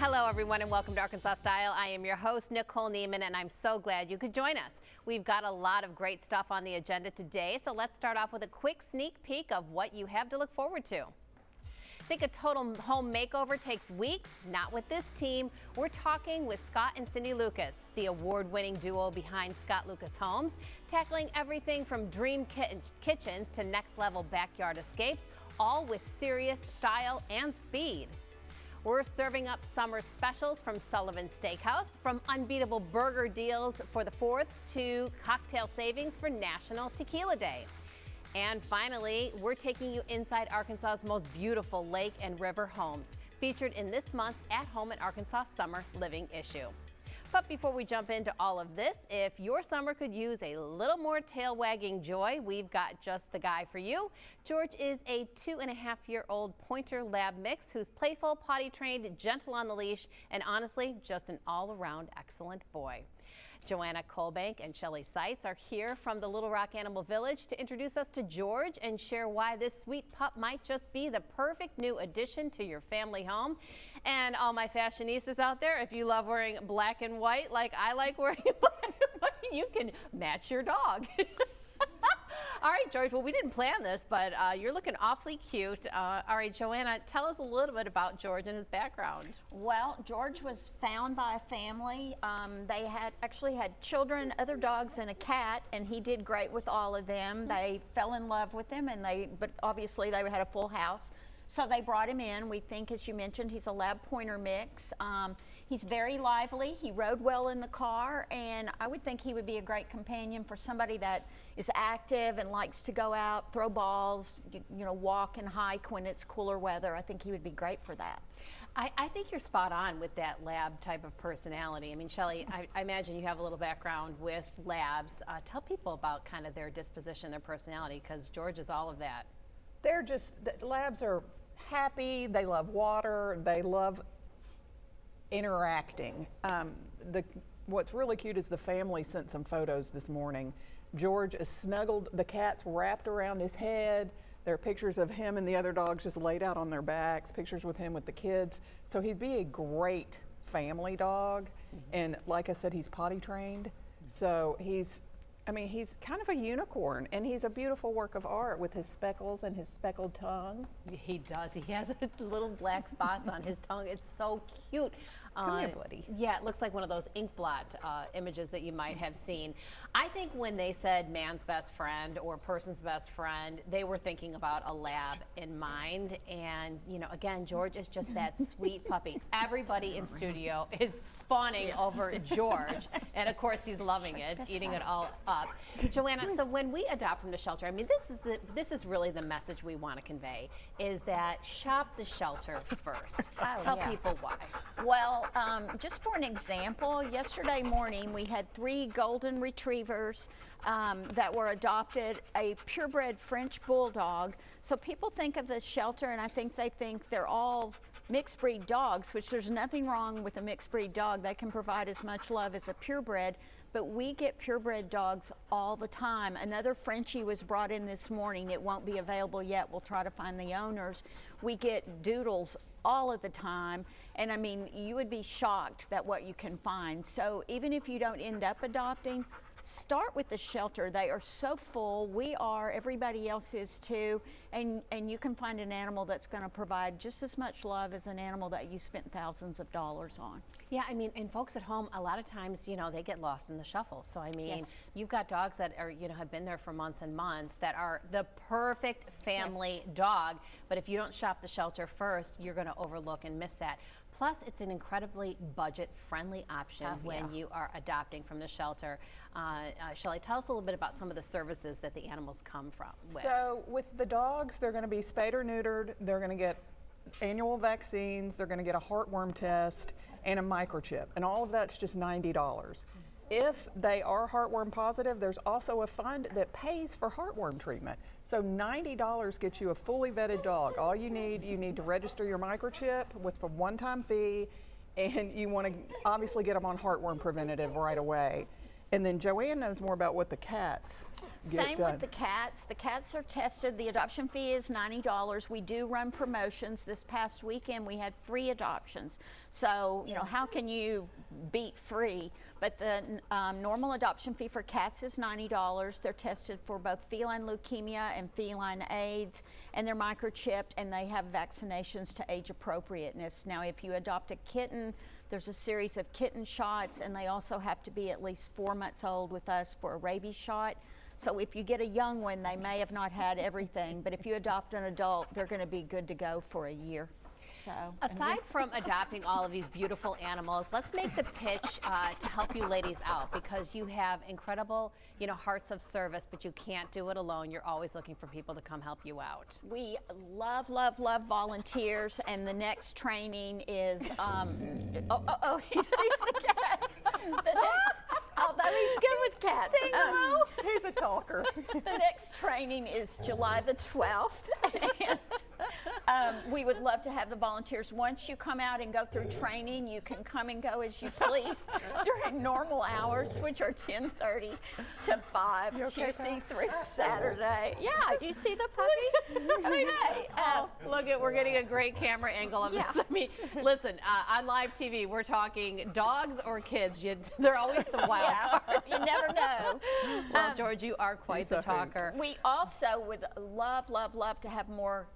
Hello, everyone, and welcome to Arkansas Style. I am your host, Nicole Neiman, and I'm so glad you could join us. We've got a lot of great stuff on the agenda today, so let's start off with a quick sneak peek of what you have to look forward to. Think a total home makeover takes weeks? Not with this team. We're talking with Scott and Cindy Lucas, the award-winning duo behind Scott Lucas Homes, tackling everything from dream kitchens to next-level backyard escapes, all with serious style and speed. We're serving up summer specials from Sullivan Steakhouse, from unbeatable burger deals for the 4th to cocktail savings for National Tequila Day. And finally, we're taking you inside Arkansas's most beautiful lake and river homes, featured in this month's At Home in Arkansas Summer Living issue. But before we jump into all of this, if your summer could use a little more tail-wagging joy, we've got just the guy for you. George is a 2.5-year-old pointer lab mix who's playful, potty-trained, gentle on the leash, and honestly, just an all-around excellent boy. Joanna Colbank and Shelly Seitz are here from the Little Rock Animal Village to introduce us to George and share why this sweet pup might just be the perfect new addition to your family home. And all my fashionistas out there, if you love wearing black and white like I like wearing black and white, you can match your dog. All right, George, well, we didn't plan this, but you're looking awfully cute. All right, Joanna, tell us a little bit about George and his background. Well, George was found by a family. They actually had children, other dogs, and a cat, and he did great with all of them. They fell in love with him, but obviously they had a full house. So they brought him in. We think, as you mentioned, he's a lab pointer mix. He's very lively. He rode well in the car, and I would think he would be a great companion for somebody that is active and likes to go out, throw balls, walk and hike when it's cooler weather. I think he would be great for that. I think you're spot on with that lab type of personality. I mean, Shelly, I imagine you have a little background with labs. Tell people about kind of their disposition, their personality, because George is all of that. Labs are happy, they love water, they love interacting. What's really cute is the family sent some photos this morning. George is snuggled, the cat's wrapped around his head. There are pictures of him and the other dogs just laid out on their backs, pictures with him with the kids. So he'd be a great family dog. And like I said, he's potty trained. So he's kind of a unicorn, and he's a beautiful work of art with his speckles and his speckled tongue. He does. He has little black spots on his tongue. It's so cute. Come here, buddy. Yeah, it looks like one of those ink blot images that you might have seen. I think when they said man's best friend or person's best friend, they were thinking about a lab in mind. And, again, George is just that sweet puppy. Everybody in studio is fawning over George. And, of course, he's loving it, eating it all up. Joanna, so when we adopt from the shelter, I mean, this is really the message we want to convey, is that shop the shelter first. Tell people why. Well, just for an example, yesterday morning we had 3 golden retrievers that were adopted, a purebred French bulldog. So people think of the shelter, and I think they think they're all mixed breed dogs, which there's nothing wrong with a mixed breed dog. They can provide as much love as a purebred, but we get purebred dogs all the time. Another Frenchie was brought in this morning. It won't be available yet. We'll try to find the owners. We get doodles all of the time, and I mean, you would be shocked at what you can find. So even if you don't end up adopting, start with the shelter. They are so full. We are, everybody else is too, and you can find an animal that's going to provide just as much love as an animal that you spent thousands of dollars on. Yeah, I mean, and folks at home, a lot of times, they get lost in the shuffle. So, I mean, Yes. You've got dogs that are, have been there for months and months that are the perfect family dog. But if you don't shop the shelter first, you're going to overlook and miss that. Plus, it's an incredibly budget-friendly option when you are adopting from the shelter. Shelly, tell us a little bit about some of the services that the animals come from with. So with the dogs, they're going to be spayed or neutered. They're going to get annual vaccines. They're going to get a heartworm test and a microchip. And all of that's just $90. If they are heartworm positive, there's also a fund that pays for heartworm treatment. So $90 gets you a fully vetted dog. All you need to register your microchip with a one-time fee, and you want to obviously get them on heartworm preventative right away. And then Joanne knows more about what the cats get Same done. with the cats. The cats are tested. The adoption fee is $90. We do run promotions. This past weekend we had free adoptions. So, you know, how can you beat free? But the normal adoption fee for cats is $90. They're tested for both feline leukemia and feline AIDS, and they're microchipped, and they have vaccinations to age appropriateness. Now, if you adopt a kitten, there's a series of kitten shots, and they also have to be at least 4 months old with us for a rabies shot. So if you get a young one, they may have not had everything, but if you adopt an adult, they're going to be good to go for a year. So, aside from adopting all of these beautiful animals, let's make the pitch to help you ladies out, because you have incredible, you know, hearts of service, but you can't do it alone. You're always looking for people to come help you out. We love, love, love volunteers, and the next training is, he sees the cats. Although he's good with cats. He's a talker. The next training is July the 12th. And, we would love to have the volunteers. Once you come out and go through training, you can come and go as you please during normal hours, which are 10:30 to 5, okay, Tuesday through Saturday. Yeah, do you see the puppy? Okay. Look, we're getting a great camera angle of Yeah. this. I mean, listen, on live TV, we're talking dogs or kids. They're always the wild card. You never know. Well, George, you are quite the He's a hoot. talker. We also would love, love, love to have more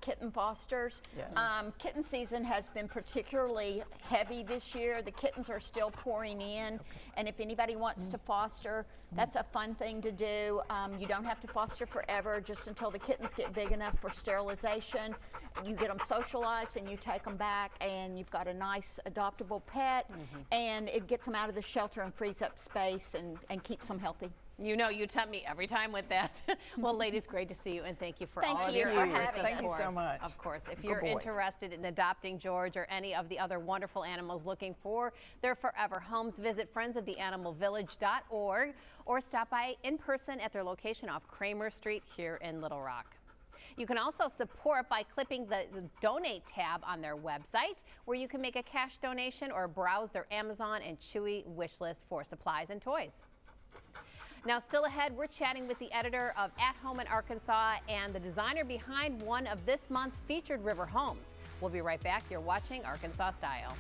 kitten fosters. Yes. Kitten season has been particularly heavy this year. The kittens are still pouring in, and if anybody wants to foster, that's a fun thing to do. You don't have to foster forever, just until the kittens get big enough for sterilization. You get them socialized and you take them back, and you've got a nice adoptable pet, and it gets them out of the shelter and frees up space and keeps them healthy. You know, you tempt me every time with that. Well, ladies, great to see you, and thank you for Thank all of you your for efforts. having Of us. Thank you so course. much. Of course. If Good you're boy. interested in adopting George or any of the other wonderful animals looking for their forever homes, visit friendsoftheanimalvillage.org or stop by in person at their location off Kramer Street here in Little Rock. You can also support by clicking the donate tab on their website, where you can make a cash donation or browse their Amazon and Chewy wish list for supplies and toys. Now, still ahead, we're chatting with the editor of At Home in Arkansas and the designer behind one of this month's featured river homes. We'll be right back. You're watching Arkansas Style.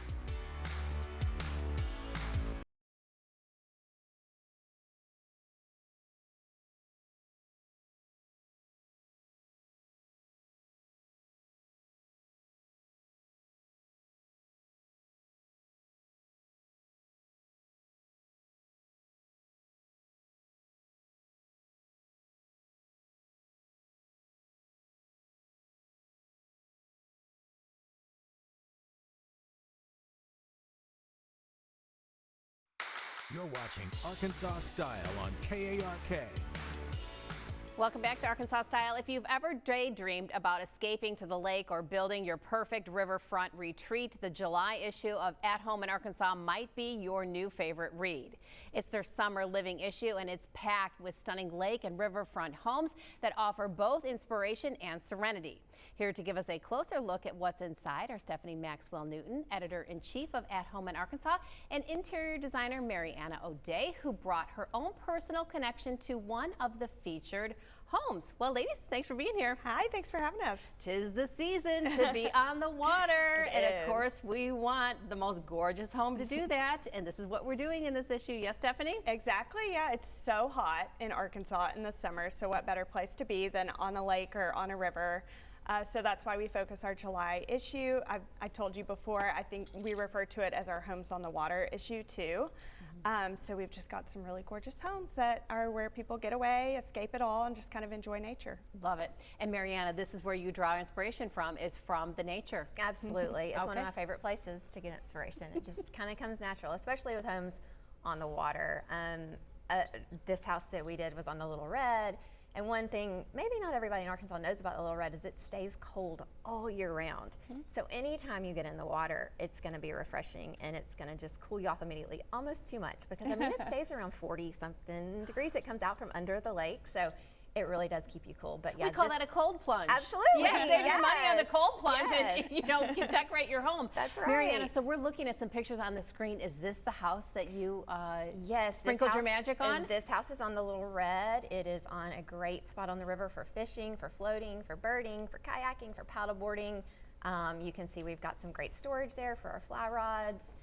You're watching Arkansas Style on KARK. Welcome back to Arkansas Style. If you've ever daydreamed about escaping to the lake or building your perfect riverfront retreat, the July issue of At Home in Arkansas might be your new favorite read. It's their summer living issue, and it's packed with stunning lake and riverfront homes that offer both inspiration and serenity. Here to give us a closer look at what's inside are Stephanie Maxwell Newton, editor-in-chief of At Home in Arkansas, and interior designer Mariana O'Day, who brought her own personal connection to one of the featured homes. Well, ladies, thanks for being here. Hi, thanks for having us. 'Tis the season to be on the water, It and of is. course we want the most gorgeous home to do that, and this is what we're doing in this issue. Yes, Stephanie? Exactly, yeah, it's so hot in Arkansas in the summer, so what better place to be than on a lake or on a river? So that's why we focus our July issue. I told you before, I think we refer to it as our Homes on the Water issue too. So we've just got some really gorgeous homes that are where people get away, escape it all, and just kind of enjoy nature. Love it. And Mariana, this is where you draw inspiration from, is from the nature. Absolutely. It's one Okay. of my favorite places to get inspiration. It just kind of comes natural, especially with homes on the water. This house that we did was on the Little Red. And one thing maybe not everybody in Arkansas knows about the Little Red is it stays cold all year round. So anytime you get in the water, it's going to be refreshing, and it's going to just cool you off immediately, almost too much, because I mean it stays around 40 something degrees. It comes out from under the lake, so it really does keep you cool. But yeah, We call that a cold plunge. Absolutely. Yeah, save your money on the Yes. cold plunge Yes. and, you know, you decorate your home. That's right. Mariana, so we're looking at some pictures on the screen. Is this the house that you Yes, this sprinkled your house- magic on? This house is on the Little Red. It is on a great spot on the river for fishing, for floating, for birding, for kayaking, for paddleboarding. You can see we've got some great storage there for our fly rods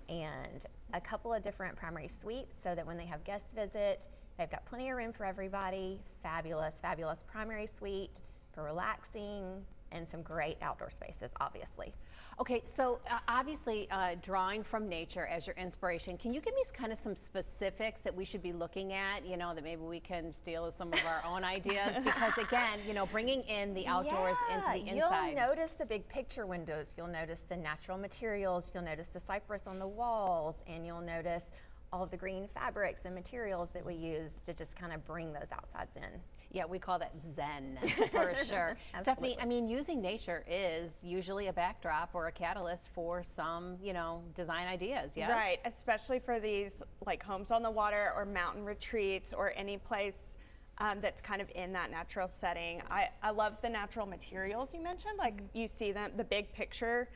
and a couple of different primary suites so that when they have guests visit, they've got plenty of room for everybody. Fabulous, fabulous primary suite for relaxing and some great outdoor spaces, obviously. Okay, so obviously drawing from nature as your inspiration, can you give me kind of some specifics that we should be looking at, you know, that maybe we can steal as some of our own ideas? Because again, you know, bringing in the outdoors into the inside. You'll notice the big picture windows. You'll notice the natural materials. You'll notice the cypress on the walls, and you'll notice all of the green fabrics and materials that we use to just kind of bring those outsides in. Yeah, we call that Zen for sure. Stephanie, I mean, using nature is usually a backdrop or a catalyst for some, you know, design ideas, yes? Right, especially for these like homes on the water or mountain retreats or any place that's kind of in that natural setting. I love the natural materials you mentioned, like you see them, the big picture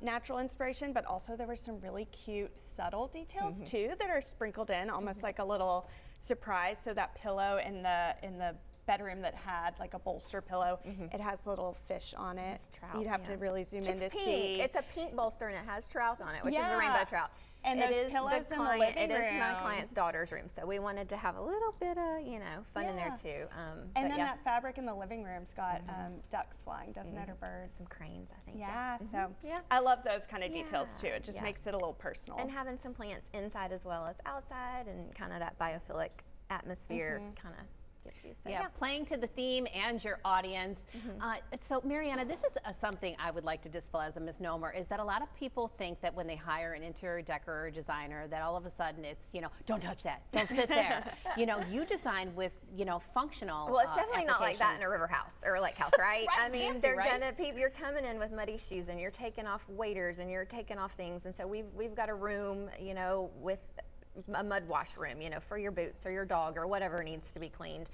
natural inspiration, but also there were some really cute subtle details too that are sprinkled in, almost like a little surprise. So that pillow in the bedroom that had like a bolster pillow, it has little fish on it. It's trout, You'd have to really zoom in It's to pink. see. It's a pink bolster and it has trout on it, which is a Yeah. rainbow trout. And it those is pillows in the client, living It is my room. client's daughter's room, so we wanted to have a little bit of, you know, fun in there Yeah. too. And but then yeah, that fabric in the living room's got ducks flying, doesn't it, or birds? some cranes, I think. Yeah, so Yeah. I love those kind of details too. Yeah, It just yeah. makes it a little personal. And having some plants inside as well as outside, and kind of that biophilic atmosphere kind of gives you. So Yeah, playing to the theme and your audience. So Mariana, this is something I would like to dispel as a misnomer, is that a lot of people think that when they hire an interior decor or designer that all of a sudden it's, you know, don't touch that, don't sit there. You know, you design with, you know, functional Well, it's definitely not like that in a applications. river house or a lake house, right? Right, I mean, can't be, they're right? you're coming in with muddy shoes and you're taking off waders and you're taking off things, and so we've got a room, you know, with a mud wash room, you know, for your boots or your dog or whatever needs to be cleaned.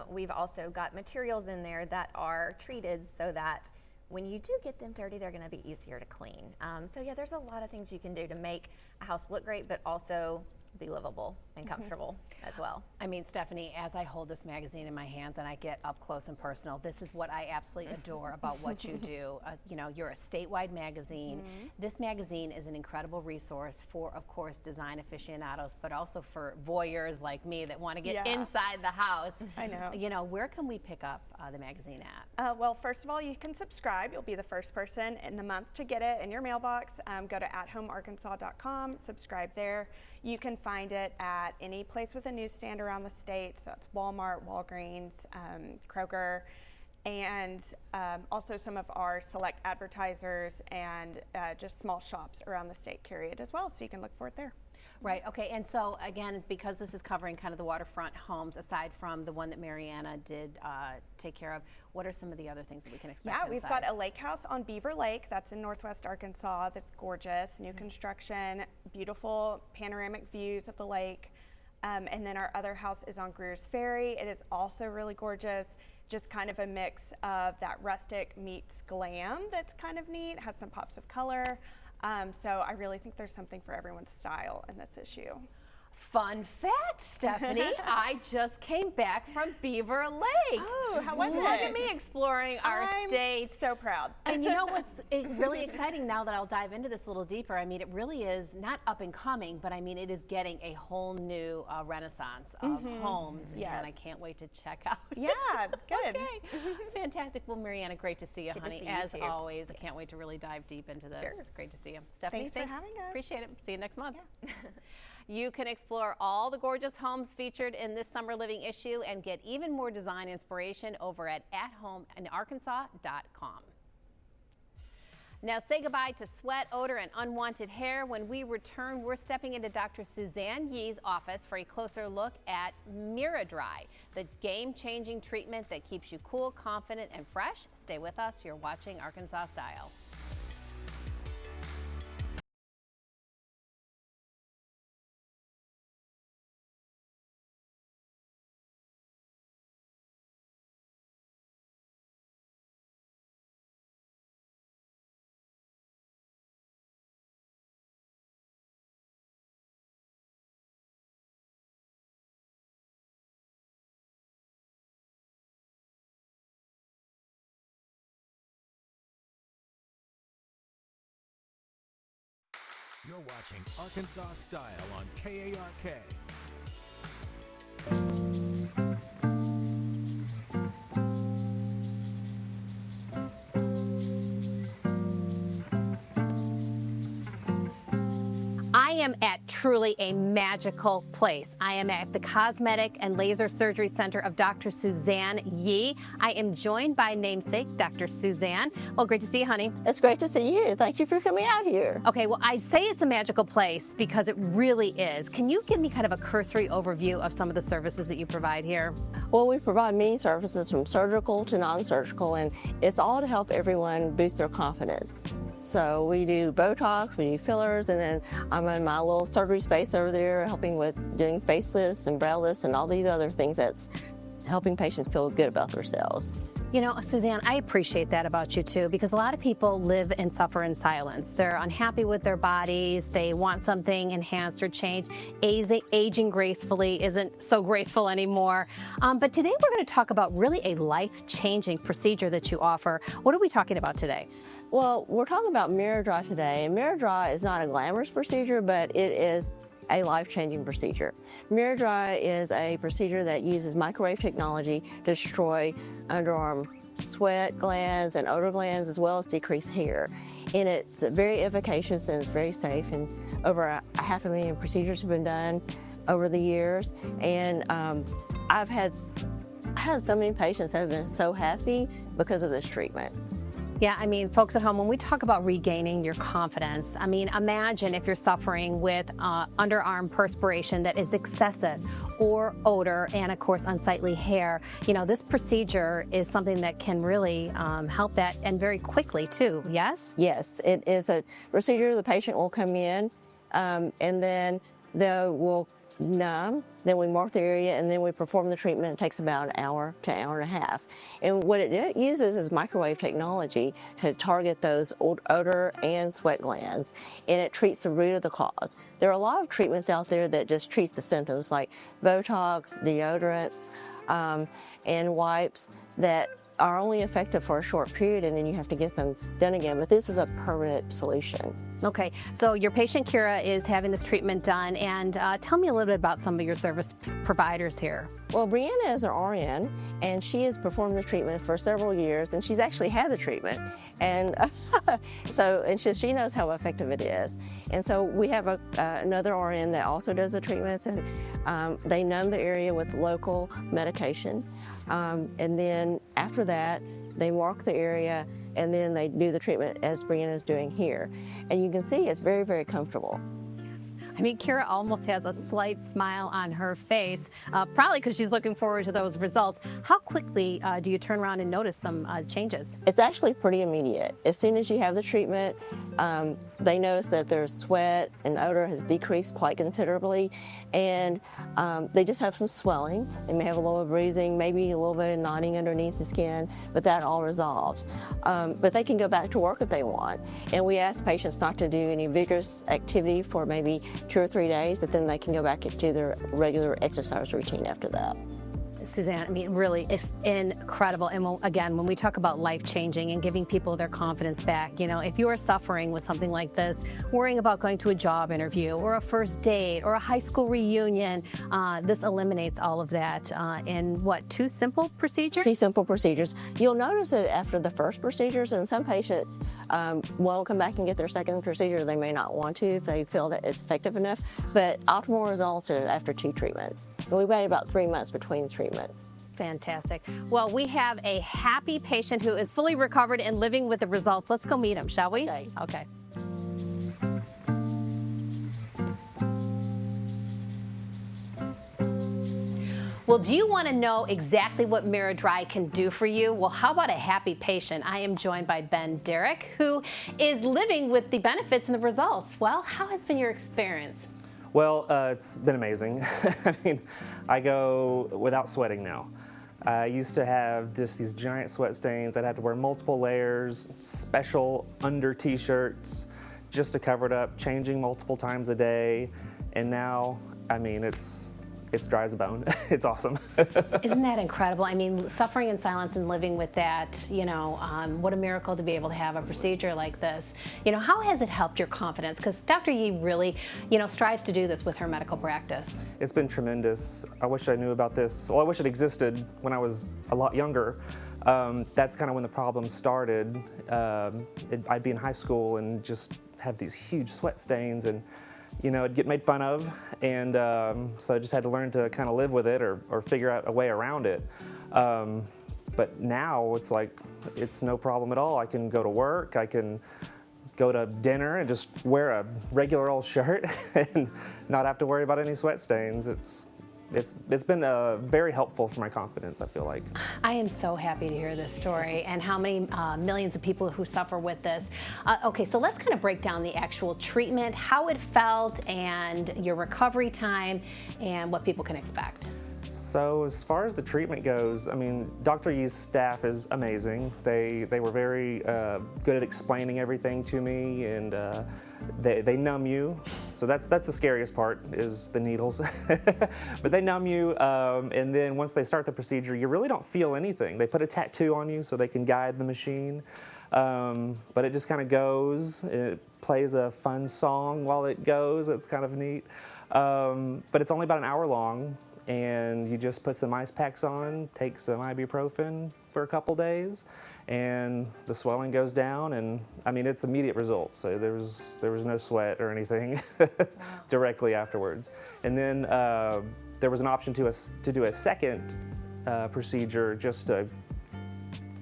We've also got materials in there that are treated so that when you do get them dirty, they're going to be easier to clean. So yeah, there's a lot of things you can do to make a house look great, but also be livable and comfortable as well. I mean, Stephanie, as I hold this magazine in my hands and I get up close and personal, this is what I absolutely adore about what you do. You know, you're a statewide magazine. This magazine is an incredible resource for, of course, design aficionados, but also for voyeurs like me that want to get Yeah. inside the house. I know. You know, where can we pick up the magazine at? Well, first of all, you can subscribe. You'll be the first person in the month to get it in your mailbox. Go to athomearkansas.com, subscribe there. You can find it at any place with a newsstand around the state. So that's Walmart, Walgreens, Kroger, and also some of our select advertisers and just small shops around the state carry it as well. So you can look for it there. Right, okay, and so again, because this is covering kind of the waterfront homes, aside from the one that Mariana did take care of, what are some of the other things that we can expect Yeah, we've inside? got a lake house on Beaver Lake. That's in Northwest Arkansas. That's gorgeous. New construction, beautiful panoramic views of the lake. And then our other house is on Greer's Ferry. It is also really gorgeous. Just kind of a mix of that rustic meets glam that's kind of neat, has some pops of color. So I really think there's something for everyone's style in this issue. Fun fact, Stephanie, I just came back from Beaver Lake. Oh, how was Look it? at me exploring our I'm state. so proud. And you know what's really exciting now that I'll dive into this a little deeper? I mean, it really is not up and coming, but I mean, it is getting a whole new renaissance of homes. Yes. And I can't wait to check out. Yeah, good. Okay, fantastic. Well, Mariana, great to see you, Good to honey. see you, As too. always, I can't wait to really dive deep into this. Sure. It's great to see you. Stephanie, Thanks for having us. Appreciate it. See you next month. You can explore all the gorgeous homes featured in this summer living issue and get even more design inspiration over at athomeinarkansas.com. Now say goodbye to sweat, odor, and unwanted hair. When we return, we're stepping into Dr. Suzanne Yee's office for a closer look at Miradry, the game-changing treatment that keeps you cool, confident, and fresh. Stay with us. You're watching Arkansas Style. You're watching Arkansas Style on KARK. I am at truly a magical place. I am at the Cosmetic and Laser Surgery Center of Dr. Suzanne Yee. I am joined by namesake Dr. Suzanne. Well, great to see you, honey. It's great to see you. Thank you for coming out here. Okay, well, I say it's a magical place because it really is. Can you give me kind of a cursory overview of some of the services that you provide here? Well, we provide many services from surgical to non-surgical, and it's all to help everyone boost their confidence. So we do Botox, we do fillers, and then I'm in my little surgery space over there helping with doing facelifts and brow lifts and all these other things that's helping patients feel good about themselves. You know, Suzanne, I appreciate that about you too, because a lot of people live and suffer in silence. They're unhappy with their bodies. They want something enhanced or changed. Aging gracefully isn't so graceful anymore. But today we're going to talk about really a life-changing procedure that you offer. What are we talking about today? Well, we're talking about mirror draw today, and mirror draw is not a glamorous procedure, but it is a life-changing procedure. Mirror draw is a procedure that uses microwave technology to destroy underarm sweat glands and odor glands, as well as decrease hair. And it's very efficacious and it's very safe, and over 500,000 procedures have been done over the years. And I've had so many patients that have been so happy because of this treatment. Yeah, I mean, folks at home, when we talk about regaining your confidence, I mean, imagine if you're suffering with underarm perspiration that is excessive, or odor, and of course, unsightly hair. You know, this procedure is something that can really help that, and very quickly too, yes? Yes, it is a procedure. The patient will come in and then they will numb, then we mark the area, and then we perform the treatment. It takes about an hour to an hour and a half. And what it uses is microwave technology to target those odor and sweat glands, and it treats the root of the cause. There are a lot of treatments out there that just treat the symptoms, like Botox, deodorants, and wipes that are only effective for a short period, and then you have to get them done again. But this is a permanent solution. Okay, so your patient Kira is having this treatment done, and tell me a little bit about some of your service providers here. Well, Brianna is an RN, and she has performed the treatment for several years, and she's actually had the treatment. And she knows how effective it is. And so we have another RN that also does the treatments, and they numb the area with local medication. And then after that, they mark the area, and then they do the treatment as Brianna is doing here. And you can see it's very, very comfortable. I mean, Kira almost has a slight smile on her face, probably because she's looking forward to those results. How quickly do you turn around and notice some changes? It's actually pretty immediate. As soon as you have the treatment, they notice that their sweat and odor has decreased quite considerably, and they just have some swelling. They may have a little bruising, maybe a little bit of knotting underneath the skin, but that all resolves. But they can go back to work if they want. And we ask patients not to do any vigorous activity for maybe 2 or 3 days, but then they can go back to their regular exercise routine after that. Suzanne, I mean, really, it's incredible. And again, when we talk about life-changing and giving people their confidence back, you know, if you are suffering with something like this, worrying about going to a job interview or a first date or a high school reunion, this eliminates all of that in, what, 2 simple procedures? 3 simple procedures. You'll notice it after the first procedures, and some patients won't come back and get their second procedure. They may not want to if they feel that it's effective enough, but optimal results are after 2 treatments. And we wait about 3 months between treatments. Fantastic. Well, we have a happy patient who is fully recovered and living with the results. Let's go meet him, shall we? Okay. Okay. Well, do you want to know exactly what Mirror Dry can do for you? Well, how about a happy patient? I am joined by Ben Derrick, who is living with the benefits and the results. Well, how has been your experience? Well, it's been amazing. I mean, I go without sweating now. I used to have just these giant sweat stains. I'd have to wear multiple layers, special under t-shirts just to cover it up, changing multiple times a day. And now, I mean, it's dry as a bone. It's awesome. Isn't that incredible? I mean, suffering in silence and living with that, what a miracle to be able to have a procedure like this. How has it helped your confidence? Because Dr. Yee really, strives to do this with her medical practice. It's been tremendous. I wish I knew about this. Well, I wish it existed when I was a lot younger. That's kind of when the problem started. I'd be in high school and just have these huge sweat stains, and I'd get made fun of, and so I just had to learn to kind of live with it or figure out a way around it. But now it's like, it's no problem at all. I can go to work, I can go to dinner and just wear a regular old shirt and not have to worry about any sweat stains. It's been very helpful for my confidence, I feel like. I am so happy to hear this story and how many millions of people who suffer with this. Okay, so let's kind of break down the actual treatment, how it felt, and your recovery time, and what people can expect. So as far as the treatment goes, I mean, Dr. Yee's staff is amazing. They were very good at explaining everything to me, and they numb you. So that's the scariest part, is the needles. But they numb you, and then once they start the procedure, you really don't feel anything. They put a tattoo on you so they can guide the machine. But it just kind of goes. It plays a fun song while it goes. It's kind of neat. But it's only about an hour long. And you just put some ice packs on, take some ibuprofen for a couple days, and the swelling goes down. And I mean, it's immediate results. So there was no sweat or anything directly afterwards. And then there was an option to do a second procedure just to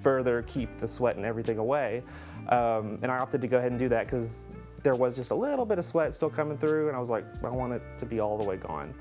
further keep the sweat and everything away. And I opted to go ahead and do that because there was just a little bit of sweat still coming through, and I was like, I want it to be all the way gone.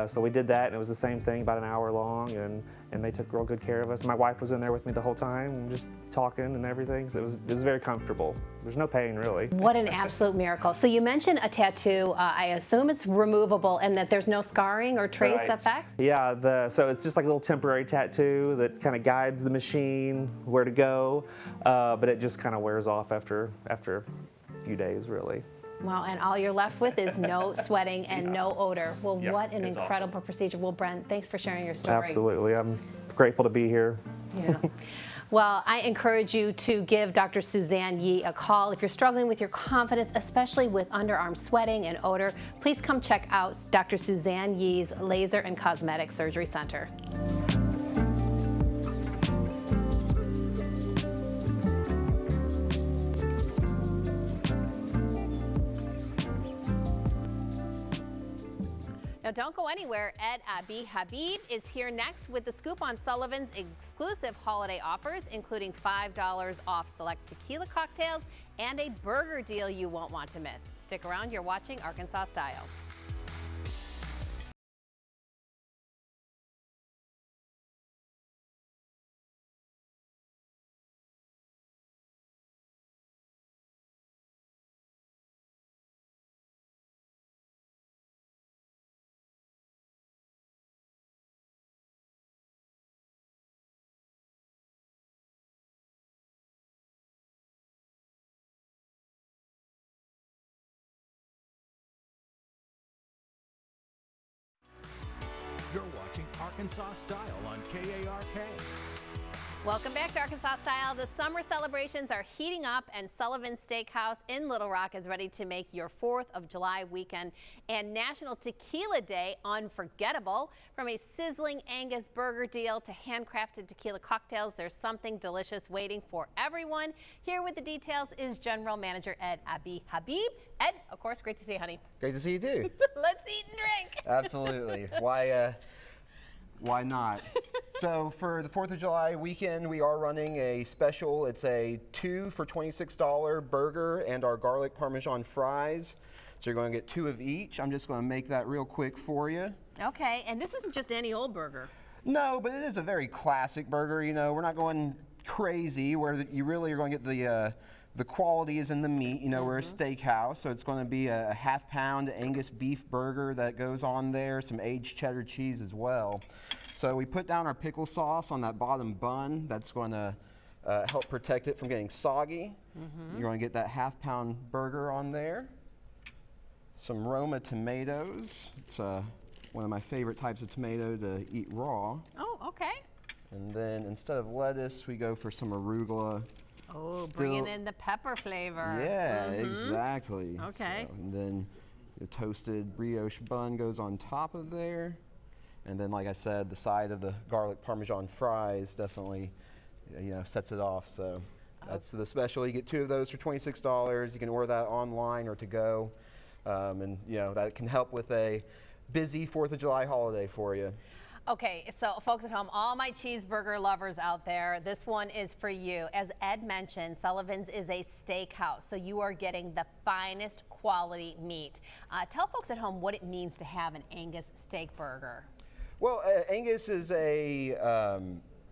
So we did that, and it was the same thing, about an hour long, and they took real good care of us. My wife was in there with me the whole time, just talking and everything, so it was very comfortable. There's no pain, really. What an absolute miracle. So you mentioned a tattoo. I assume it's removable and that there's no scarring or trace effects? Yeah, so it's just like a little temporary tattoo that kind of guides the machine where to go, but it just kind of wears off after a few days, really. Well, and all you're left with is no sweating and no odor. Well, what an incredible procedure. Well, Brent, thanks for sharing your story. Absolutely. I'm grateful to be here. Yeah. Well, I encourage you to give Dr. Suzanne Yee a call. If you're struggling with your confidence, especially with underarm sweating and odor, please come check out Dr. Suzanne Yee's Laser and Cosmetic Surgery Center. Now, don't go anywhere. Ed Abi Habib is here next with the scoop on Sullivan's exclusive holiday offers, including $5 off select tequila cocktails and a burger deal you won't want to miss. Stick around. You're watching Arkansas Style. You're watching Arkansas Style on KARK. Welcome back to Arkansas Style. The summer celebrations are heating up, and Sullivan's Steakhouse in Little Rock is ready to make your 4th of July weekend and National Tequila Day unforgettable. From a sizzling Angus burger deal to handcrafted tequila cocktails, there's something delicious waiting for everyone. Here with the details is General Manager Ed Abi Habib. Ed, of course, great to see you, honey. Great to see you too. Let's eat and drink. Absolutely. Why not? So for the 4th of July weekend, we are running a special. It's a 2 for $26 burger and our garlic parmesan fries. So you're going to get 2 of each. I'm just going to make that real quick for you. Okay, and this isn't just any old burger. No, but it is a very classic burger. You know, we're not going crazy where you really are going to get the quality is in the meat. You know, we're a steakhouse, so it's going to be a half-pound Angus beef burger that goes on there, some aged cheddar cheese as well. So we put down our pickle sauce on that bottom bun. That's going to help protect it from getting soggy. You're going to get that half-pound burger on there. Some Roma tomatoes. It's one of my favorite types of tomato to eat raw. Oh, okay. And then instead of lettuce, we go for some arugula. Oh, bringing in the pepper flavor. Yeah, exactly. Okay. So, and then the toasted brioche bun goes on top of there. And then, like I said, the side of the garlic Parmesan fries definitely, sets it off. So that's the special. You get 2 of those for $26. You can order that online or to go. And, that can help with a busy 4th of July holiday for you. Okay, so folks at home, all my cheeseburger lovers out there, this one is for you. As Ed mentioned, Sullivan's is a steakhouse, so you are getting the finest quality meat. Tell folks at home what it means to have an Angus steak burger. Well, Angus is a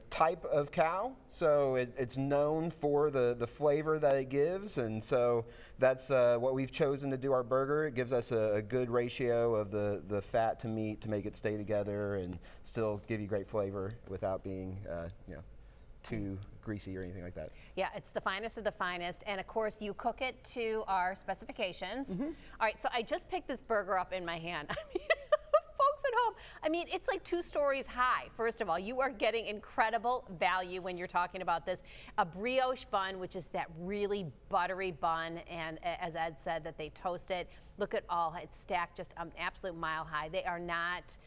type of cow, so it's known for the flavor that it gives, and so that's what we've chosen to do our burger. It gives us a good ratio of the fat to meat to make it stay together and still give you great flavor without being too greasy or anything like that. Yeah, it's the finest of the finest, and of course you cook it to our specifications. All right, so I just picked this burger up in my hand. I mean, folks at home, I mean, it's like 2 stories high. First of all, you are getting incredible value when you're talking about this. A brioche bun, which is that really buttery bun, and as Ed said, that they toast it. Look at all, it's stacked just an absolute mile high. They are not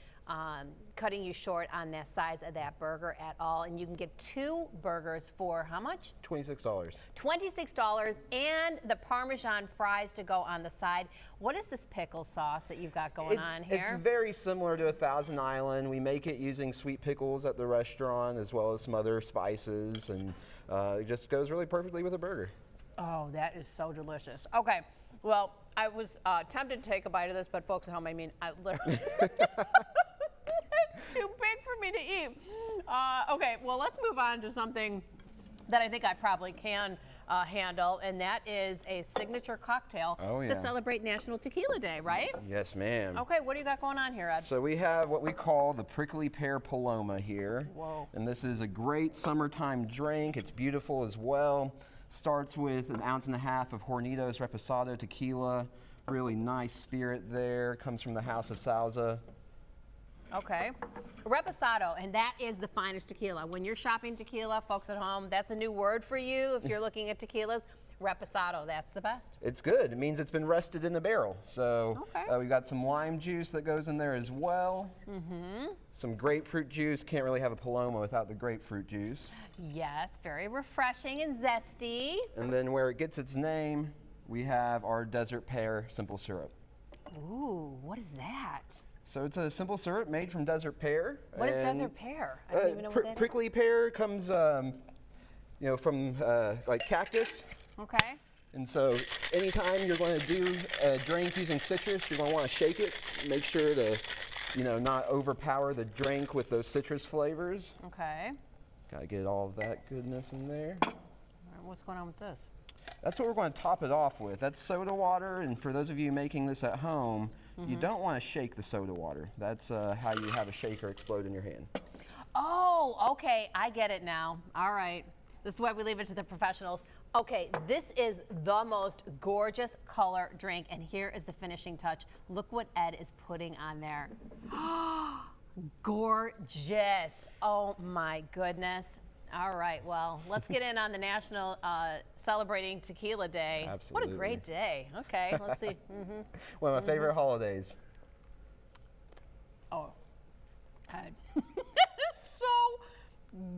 cutting you short on the size of that burger at all. And you can get 2 burgers for how much? $26. $26, and the Parmesan fries to go on the side. What is this pickle sauce that you've got going on here? It's very similar to a Thousand Island. We make it using sweet pickles at the restaurant as well as some other spices, and it just goes really perfectly with a burger. Oh, that is so delicious. Okay, well, I was tempted to take a bite of this, but folks at home, I mean, I literally, it's too big for me to eat. Okay, well, let's move on to something that I think I probably can handle, and that is a signature cocktail to celebrate National Tequila Day, right? Yes, ma'am. Okay, what do you got going on here, Ed? So we have what we call the prickly pear Paloma here. Whoa. And this is a great summertime drink. It's beautiful as well. Starts with 1.5 ounces of Hornitos Reposado tequila. Really nice spirit there. Comes from the House of Salsa. Okay. Reposado, and that is the finest tequila. When you're shopping tequila, folks at home, that's a new word for you. If you're looking at tequilas, Reposado, that's the best. It's good. It means it's been rested in a barrel. So we've got some lime juice that goes in there as well. Some grapefruit juice. Can't really have a Paloma without the grapefruit juice. Yes, very refreshing and zesty. And then where it gets its name, we have our desert pear simple syrup. Ooh, what is that? So it's a simple syrup made from desert pear. What is desert pear? I don't even know what that is. Prickly pear comes, from like cactus. Okay. And so anytime you're going to do a drink using citrus, you're going to want to shake it. Make sure to, not overpower the drink with those citrus flavors. Okay. Got to get all of that goodness in there. All right, what's going on with this? That's what we're going to top it off with. That's soda water, and for those of you making this at home, you don't want to shake the soda water. That's how you have a shaker explode in your hand. Oh, okay, I get it now. All right, this is why we leave it to the professionals. Okay, this is the most gorgeous color drink, and here is the finishing touch. Look what Ed is putting on there. Gorgeous. Oh my goodness. All right, well, let's get in on the National Celebrating Tequila Day. Absolutely. What a great day. Okay, let's see. One of my favorite holidays. Oh, Ed. It is so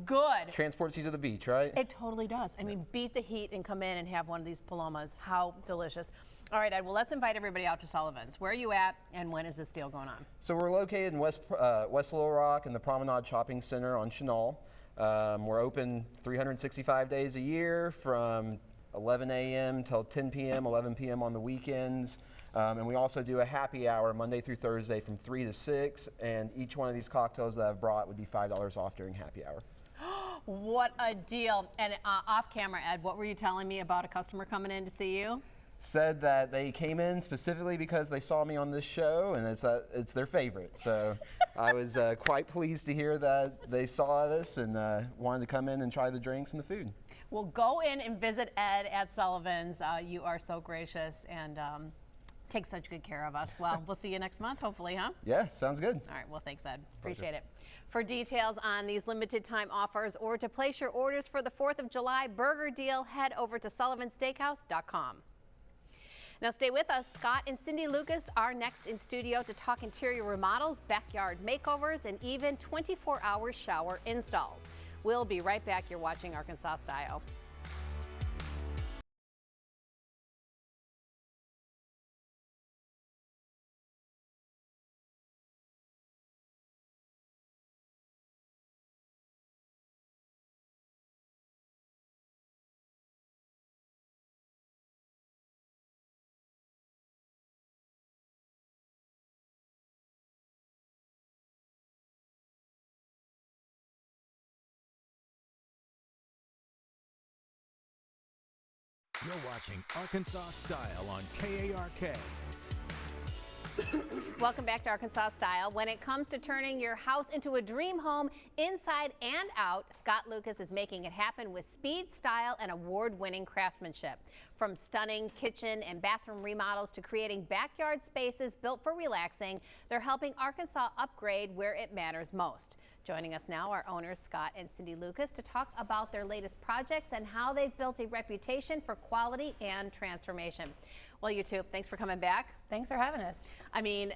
good. Transports you to the beach, right? It totally does. I mean, beat the heat and come in and have one of these Palomas. How delicious. All right, Ed, well, let's invite everybody out to Sullivan's. Where are you at, and when is this deal going on? So we're located in West Little Rock in the Promenade Shopping Center on Chenal. We're open 365 days a year from 11 a.m. till 10 p.m., 11 p.m. on the weekends. And we also do a happy hour Monday through Thursday from 3 to 6. And each one of these cocktails that I've brought would be $5 off during happy hour. What a deal. And off camera, Ed, what were you telling me about a customer coming in to see you? Said that they came in specifically because they saw me on this show, and it's their favorite. So I was quite pleased to hear that they saw this and wanted to come in and try the drinks and the food. Well, go in and visit Ed at Sullivan's. You are so gracious, and Takes such good care of us. Well, we'll see you next month, hopefully, huh? Yeah, sounds good. All right, well, thanks, Ed. Appreciate it. For details on these limited time offers or to place your orders for the 4th of July burger deal, head over to sullivansteakhouse.com. Now stay with us. Scott and Cindy Lucas are next in studio to talk interior remodels, backyard makeovers, and even 24-hour shower installs. We'll be right back. You're watching Arkansas Style. You're watching Arkansas Style on KARK. Welcome back to Arkansas Style. When it comes to turning your house into a dream home inside and out, Scott Lucas is making it happen with speed, style, and award-winning craftsmanship. From stunning kitchen and bathroom remodels to creating backyard spaces built for relaxing, they're helping Arkansas upgrade where it matters most. Joining us now are owners Scott and Cindy Lucas to talk about their latest projects and how they've built a reputation for quality and transformation. Well, you two, thanks for coming back. Thanks for having us. I mean,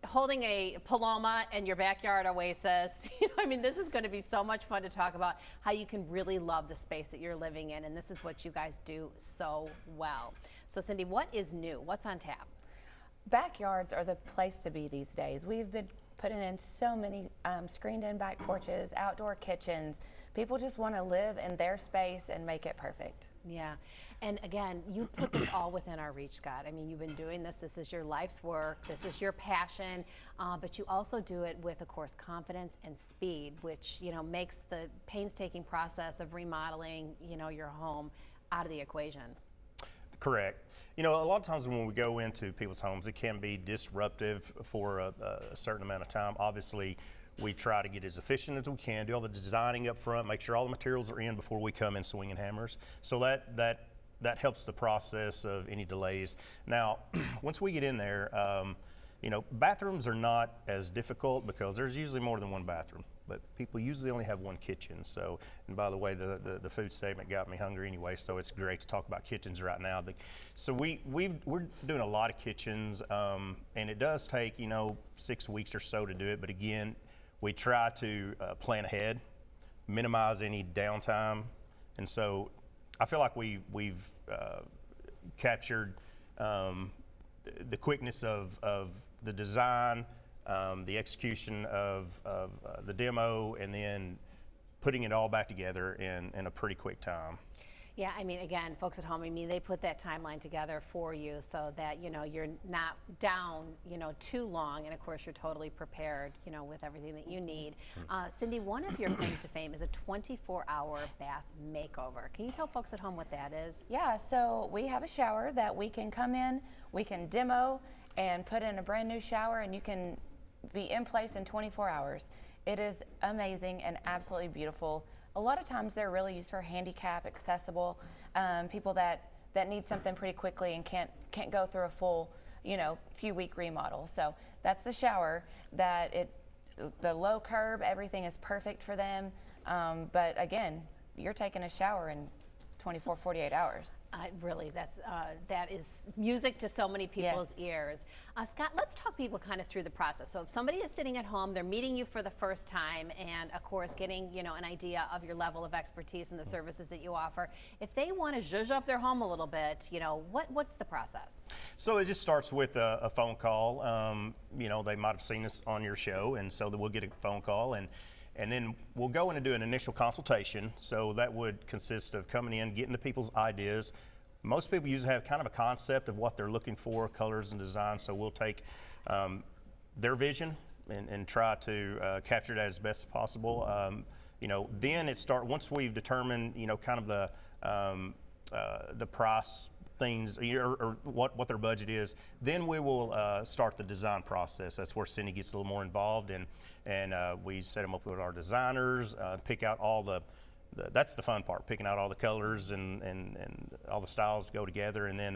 holding a Paloma in your backyard oasis, I mean, this is going to be so much fun to talk about how you can really love the space that you're living in, and this is what you guys do so well. So, Cindy, what is new? What's on tap? Backyards are the place to be these days. We've been putting in so many screened-in back porches, outdoor kitchens. People just want to live in their space and make it perfect. Yeah, and again, you put this all within our reach, Scott. I mean, you've been doing this. This is your life's work. This is your passion, but you also do it with, of course, confidence and speed, which, you know, makes the painstaking process of remodeling, you know, your home out of the equation. Correct. You know, a lot of times when we go into people's homes, it can be disruptive for a certain amount of time. Obviously, we try to get as efficient as we can, do all the designing up front, make sure all the materials are in before we come in swinging hammers. So that helps the process of any delays. Now, once we get in there, you know, bathrooms are not as difficult because there's usually more than one bathroom, but people usually only have one kitchen. So, and by the way, the food segment got me hungry anyway, so it's great to talk about kitchens right now. So we're doing a lot of kitchens, and it does take, you know, 6 weeks or so to do it, but again, we try to plan ahead, minimize any downtime, and so I feel like we've captured the quickness of the design, the execution of the demo, and then putting it all back together in a pretty quick time. Yeah, I mean, again, folks at home, I mean, they put that timeline together for you so that, you know, you're not down, you know, too long, and of course you're totally prepared, you know, with everything that you need. Cindy, one of your claims to fame is a 24-hour bath makeover. Can you tell folks at home what that is? Yeah, so we have a shower that we can come in, we can demo and put in a brand new shower, and you can be in place in 24 hours. It is amazing and absolutely beautiful. A lot of times they're really used for handicap accessible, people that need something pretty quickly and can't go through a full, you know, few week remodel. So that's the shower. The low curb, everything is perfect for them. But again, you're taking a shower in 24, 48 hours. Really, that is music to so many people's ears. Scott, let's talk people kind of through the process. So if somebody is sitting at home, they're meeting you for the first time, and of course getting, you know, an idea of your level of expertise and the services that you offer. If they want to zhuzh up their home a little bit, you know, what's the process? So it just starts with a phone call. You know, they might have seen us on your show, and so we'll get a phone call, and then we'll go in and do an initial consultation. So that would consist of coming in, getting the people's ideas. Most people usually have kind of a concept of what they're looking for, colors and design. So we'll take their vision and try to capture that as best as possible. You know, then once we've determined, you know, kind of the price things or what their budget is, then we will start the design process. That's where Cindy gets a little more involved, and we set them up with our designers, pick out all that's the fun part, picking out all the colors and all the styles to go together, and then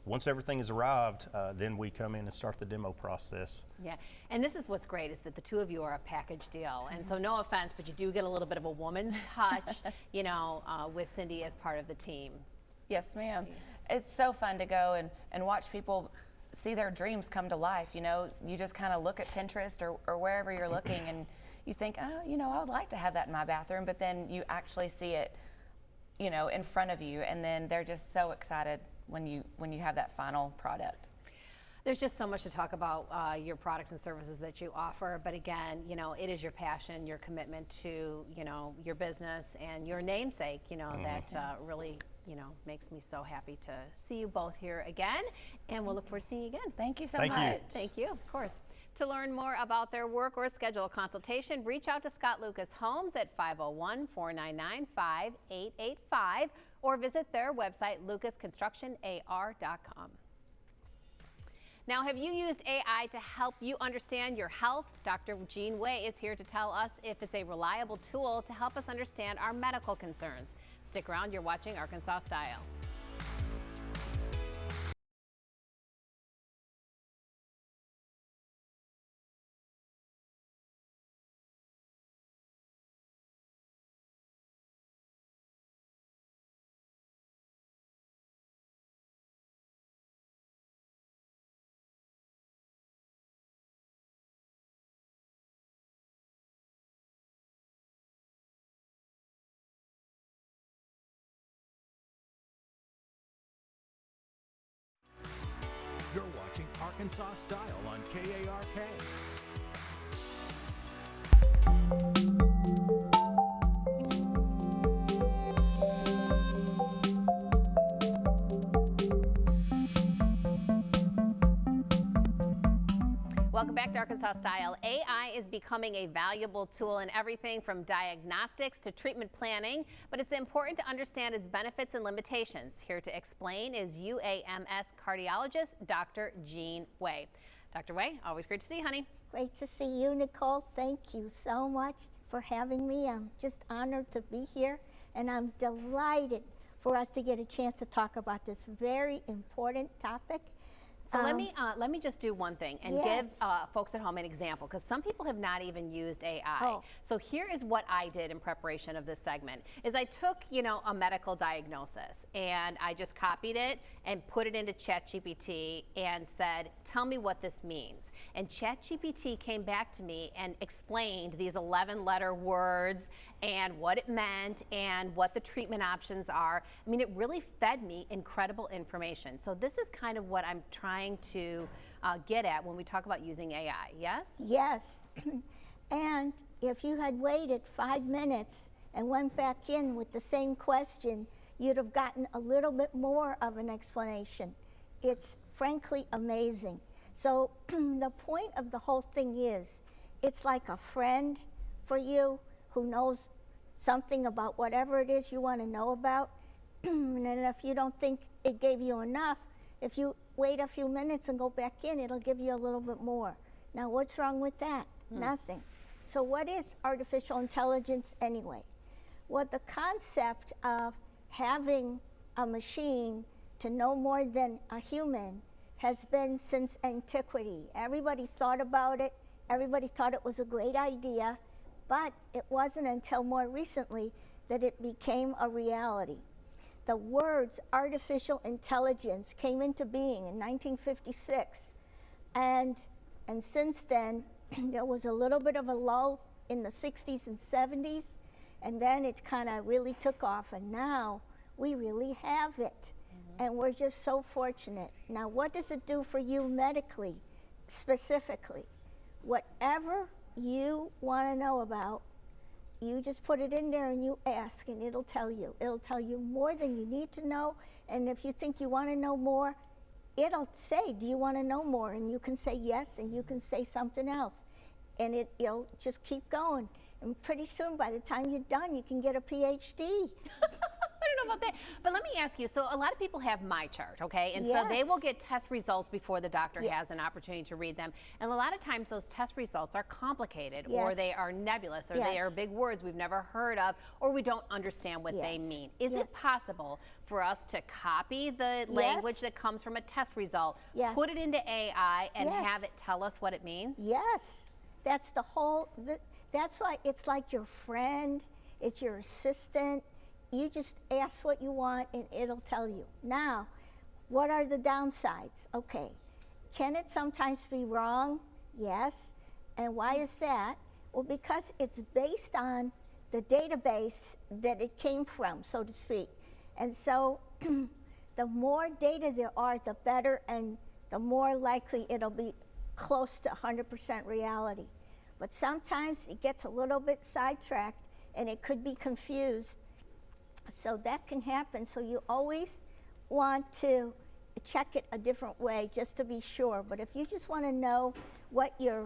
once everything has arrived, then we come in and start the demo process. Yeah, and this is what's great is that the two of you are a package deal. And so no offense, but you do get a little bit of a woman's touch, you know, with Cindy as part of the team. Yes, ma'am. It's so fun to go and watch people see their dreams come to life. You know, you just kind of look at Pinterest or wherever you're looking and you think, oh, you know, I would like to have that in my bathroom, but then you actually see it, you know, in front of you, and then they're just so excited when you have that final product. There's just so much to talk about your products and services that you offer, but again, you know, it is your passion, your commitment to, you know, your business and your namesake, you know, that really, you know, makes me so happy to see you both here again, and we'll look forward to seeing you again. Thank you so Thank you. much. Thank you, of course. To learn more about their work or schedule a consultation, reach out to Scott Lucas Homes at 501-499-5885 or visit their website, lucasconstructionar.com. Now, have you used AI to help you understand your health? Dr. Jean Way is here to tell us if it's a reliable tool to help us understand our medical concerns. Stick around, you're watching Arkansas Style. You're watching Arkansas Style on KARK. Welcome back to Arkansas Style. AI is becoming a valuable tool in everything from diagnostics to treatment planning, but it's important to understand its benefits and limitations. Here to explain is UAMS cardiologist Dr. Jean Way. Dr. Way, always great to see you, honey. Great to see you, Nicole. Thank you so much for having me. I'm just honored to be here, and I'm delighted for us to get a chance to talk about this very important topic. So let me just do one thing and give folks at home an example, because some people have not even used AI. Oh. So here is what I did in preparation of this segment: is I took, you know, a medical diagnosis and I just copied it and put it into ChatGPT and said, tell me what this means. And ChatGPT came back to me and explained these 11-letter words and what it meant and what the treatment options are. I mean, it really fed me incredible information. So this is kind of what I'm trying to get at when we talk about using AI, yes? Yes. And if you had waited 5 minutes and went back in with the same question, you'd have gotten a little bit more of an explanation. It's frankly amazing. So the point of the whole thing is, it's like a friend for you who knows something about whatever it is you want to know about. And if you don't think it gave you enough, if you wait a few minutes and go back in, it'll give you a little bit more. Now, what's wrong with that? Nothing. So what is artificial intelligence anyway? Well, the concept of having a machine to know more than a human has been since antiquity. Everybody thought about it. Everybody thought it was a great idea. But it wasn't until more recently that it became a reality. The words artificial intelligence came into being in 1956. And since then, there was a little bit of a lull in the 60s and 70s, and then it kind of really took off, and now we really have it. And we're just so fortunate. Now, what does it do for you medically, specifically? Whatever you want to know about, you just put it in there and you ask, and it'll tell you. It'll tell you more than you need to know, and if you think you want to know more, it'll say, do you want to know more? And you can say yes, and you can say something else. And it'll just keep going. And pretty soon, by the time you're done, you can get a PhD. I don't know about that. But let me ask you, so a lot of people have My Chart, okay? And so they will get test results before the doctor has an opportunity to read them. And a lot of times those test results are complicated or they are nebulous or they are big words we've never heard of or we don't understand what they mean. Is it possible for us to copy the language that comes from a test result, put it into AI and have it tell us what it means? Yes, that's the whole, that's why it's like your friend, it's your assistant. You just ask what you want and it'll tell you. Now, what are the downsides? Okay, can it sometimes be wrong? Yes. And why is that? Well, because it's based on the database that it came from, so to speak. And so the more data there are, the better and the more likely it'll be close to 100% reality. But sometimes it gets a little bit sidetracked and it could be confused. So that can happen. So you always want to check it a different way just to be sure. But if you just want to know what your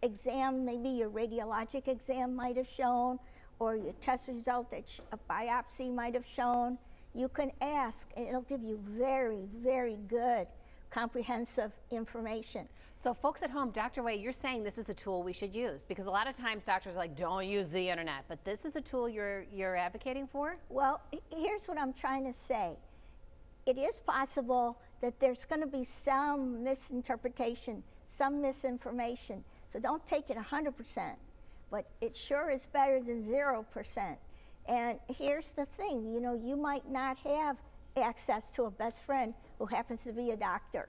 exam, maybe your radiologic exam might have shown, or your test result that a biopsy might have shown, you can ask and it'll give you very, very good comprehensive information. So folks at home, Dr. Way, you're saying this is a tool we should use because a lot of times doctors are like, don't use the internet, but this is a tool you're advocating for? Well, here's what I'm trying to say. It is possible that there's going to be some misinterpretation, some misinformation. So don't take it 100%, but it sure is better than 0%. And here's the thing, you know, you might not have access to a best friend who happens to be a doctor.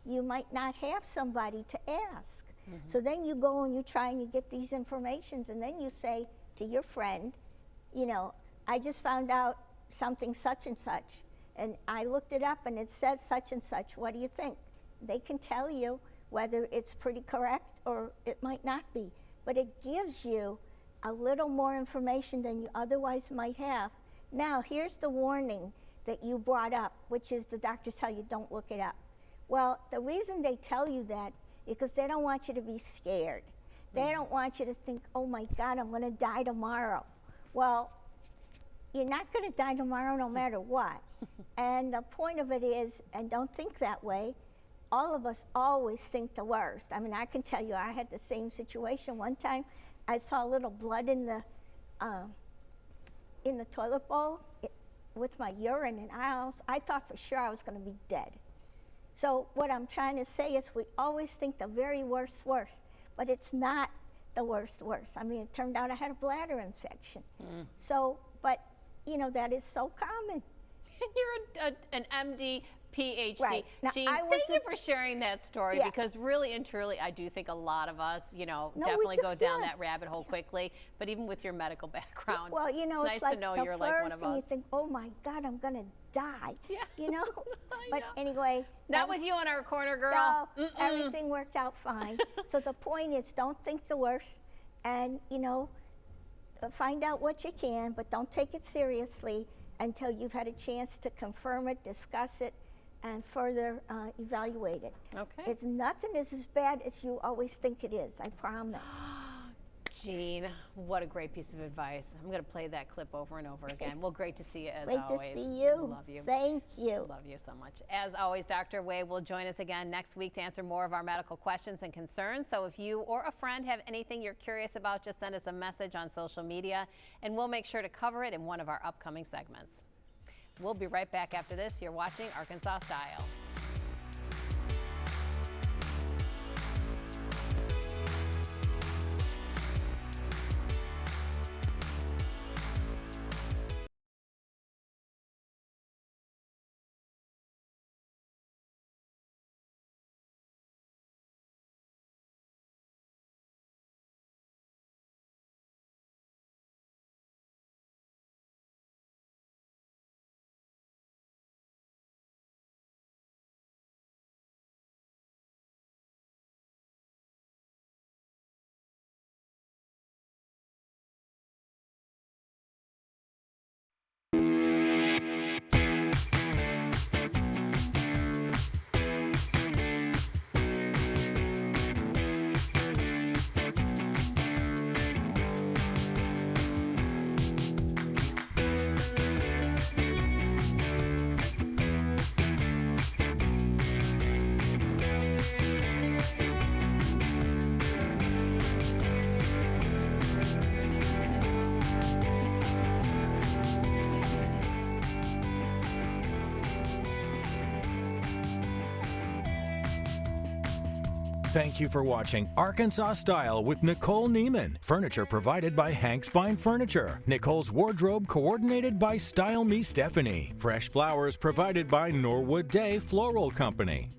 You might not have somebody to ask. So then you go and you try and you get these informations and then you say to your friend, you know, I just found out something such and such and I looked it up and it says such and such. What do you think? They can tell you whether it's pretty correct or it might not be. But it gives you a little more information than you otherwise might have. Now, here's the warning that you brought up, which is the doctors tell you don't look it up. Well, the reason they tell you that is because they don't want you to be scared. They don't want you to think, oh my God, I'm going to die tomorrow. Well, you're not going to die tomorrow no matter what. And the point of it is, and don't think that way, all of us always think the worst. I mean, I can tell you I had the same situation. One time I saw a little blood in the toilet bowl with my urine, and I thought for sure I was going to be dead. So what I'm trying to say is we always think the very worst, but it's not the worst. I mean, it turned out I had a bladder infection. So, but, you know, that is so common. You're an MD, PhD. Right. Now, Jean, thank you for sharing that story because really and truly, I do think a lot of us, you know, definitely go down that rabbit hole quickly. But even with your medical background, well, you know, it's it's nice like to know the you're first like one of and us. you think, oh my God, I'm going to die. Yeah. You know? But anyway. Not with you in our corner, girl. No, everything worked out fine. So the point is, don't think the worst and, you know, find out what you can, but don't take it seriously until you've had a chance to confirm it, discuss it, and further evaluate it. Okay. It's nothing is as bad as you always think it is, I promise. Jean, what a great piece of advice. I'm going to play that clip over and over again. Well, great to see you as Great always. to see you. Love you. Thank you. Love you so much. As always, Dr. Way will join us again next week to answer more of our medical questions and concerns. So if you or a friend have anything you're curious about, just send us a message on social media and we'll make sure to cover it in one of our upcoming segments. We'll be right back after this. You're watching Arkansas Style. Thank you for watching Arkansas Style with Nicole Neiman. Furniture provided by Hank's Fine Furniture. Nicole's wardrobe coordinated by Style Me Stephanie. Fresh flowers provided by Norwood Day Floral Company.